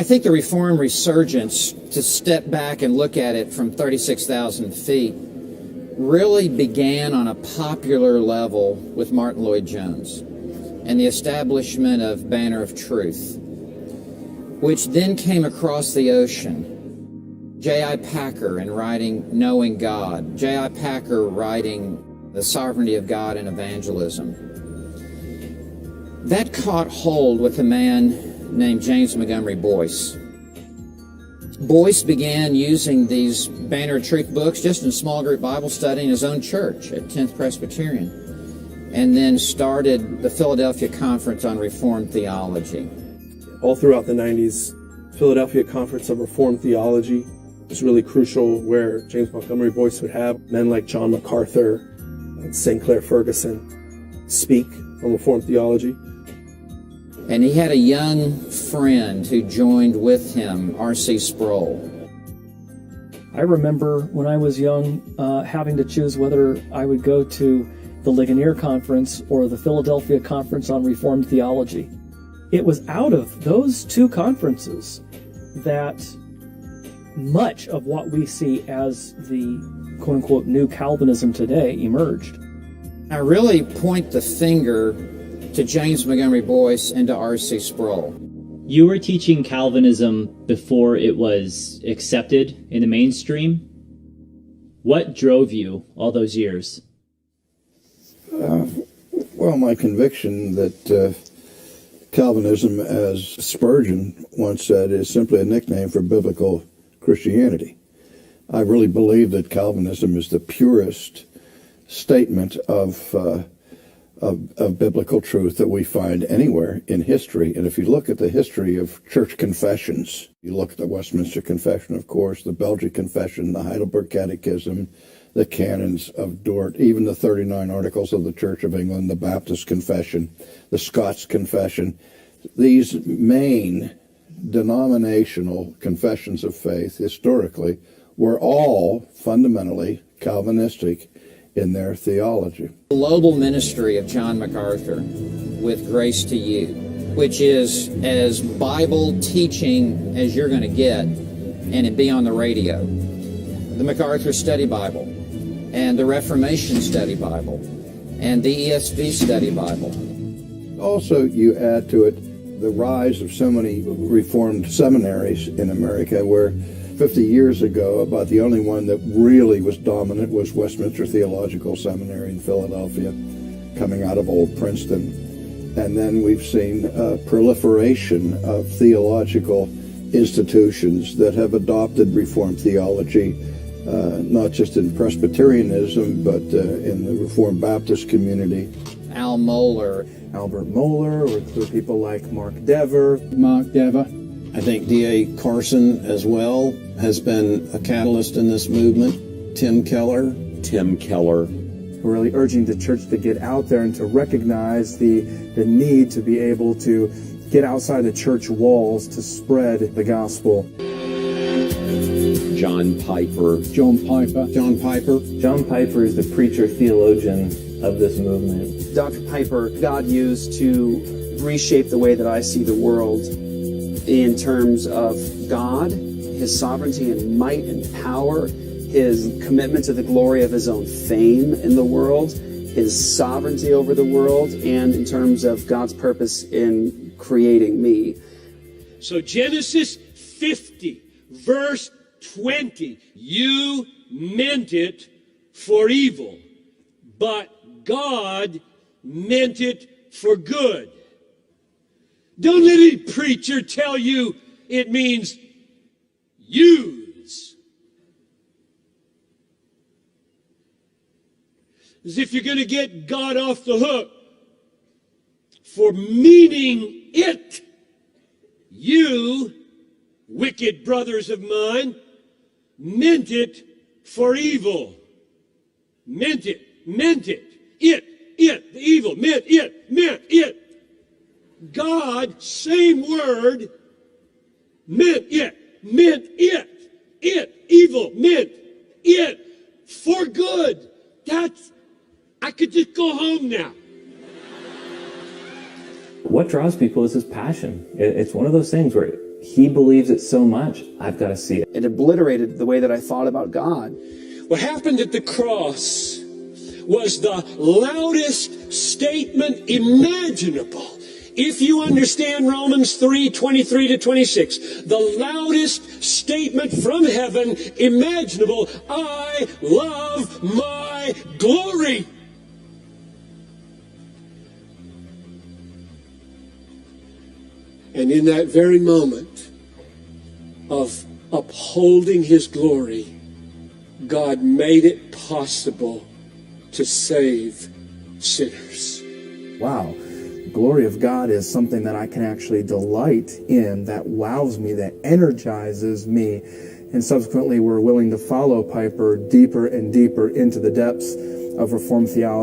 think the Reformed resurgence, to step back and look at it from 36,000 feet, really began on a popular level with Martin Lloyd-Jones and the establishment of Banner of Truth, which then came across the ocean. J.I. Packer in writing Knowing God, J.I. Packer writing The Sovereignty of God in Evangelism. That caught hold with a man named James Montgomery Boyce. Boyce began using these Banner of Truth books just in small group Bible study in his own church at 10th Presbyterian, and then started the Philadelphia Conference on Reformed Theology. All throughout the 90s, Philadelphia Conference of Reformed Theology was really crucial, where James Montgomery Boyce would have men like John MacArthur and St. Clair Ferguson speak on Reformed theology. And he had a young friend who joined with him, R.C. Sproul. I remember when I was young having to choose whether I would go to the Ligonier Conference or the Philadelphia Conference on Reformed Theology. It was out of those two conferences that much of what we see as the quote-unquote new Calvinism today emerged. I really point the finger to James Montgomery Boyce and to R.C. Sproul. You were teaching Calvinism before it was accepted in the mainstream. What drove you all those years? Well, my conviction that Calvinism, as Spurgeon once said, is simply a nickname for biblical Christianity. I really believe that Calvinism is the purest statement of biblical truth that we find anywhere in history. And if you look at the history of church confessions, you look at the Westminster Confession, of course, the Belgic Confession, the Heidelberg Catechism, the canons of Dort, even the 39 Articles of the Church of England, the Baptist Confession, the Scots Confession, these main denominational confessions of faith historically were all fundamentally Calvinistic in their theology. Global ministry of John MacArthur with Grace to You, which is as Bible teaching as you're going to get, and it be on the radio. The MacArthur Study Bible, and the Reformation Study Bible, and the ESV Study Bible. Also, you add to it the rise of so many Reformed seminaries in America, where 50 years ago, about the only one that really was dominant was Westminster Theological Seminary in Philadelphia, coming out of Old Princeton. And then we've seen a proliferation of theological institutions that have adopted Reformed theology, not just in Presbyterianism, but in the Reformed Baptist community. Al Mohler. Albert Mohler, or through people like Mark Dever. I think D.A. Carson as well has been a catalyst in this movement. Tim Keller. We're really urging the church to get out there and to recognize the need to be able to get outside the church walls to spread the gospel. John Piper. John Piper is the preacher theologian of this movement. Dr. Piper, God used to reshape the way that I see the world in terms of God, His sovereignty and might and power, His commitment to the glory of His own fame in the world, His sovereignty over the world, and in terms of God's purpose in creating me. So Genesis 50, verse 20, you meant it for evil, but God meant it for good. Don't let any preacher tell you it means use. As if you're going to get God off the hook for meaning it. You, wicked brothers of mine, meant it for evil. Meant it. The evil, meant it. God, same word, meant it, evil, meant it, for good. I could just go home now. What draws people is his passion. It's one of those things where he believes it so much, I've got to see it. It obliterated the way that I thought about God. What happened at the cross was the loudest statement imaginable. If you understand Romans 3:23 to 26, the loudest statement from heaven imaginable, I love my glory. And in that very moment of upholding his glory, God made it possible to save sinners. Wow. The glory of God is something that I can actually delight in, that wows me, that energizes me. And subsequently, we're willing to follow Piper deeper and deeper into the depths of Reformed theology.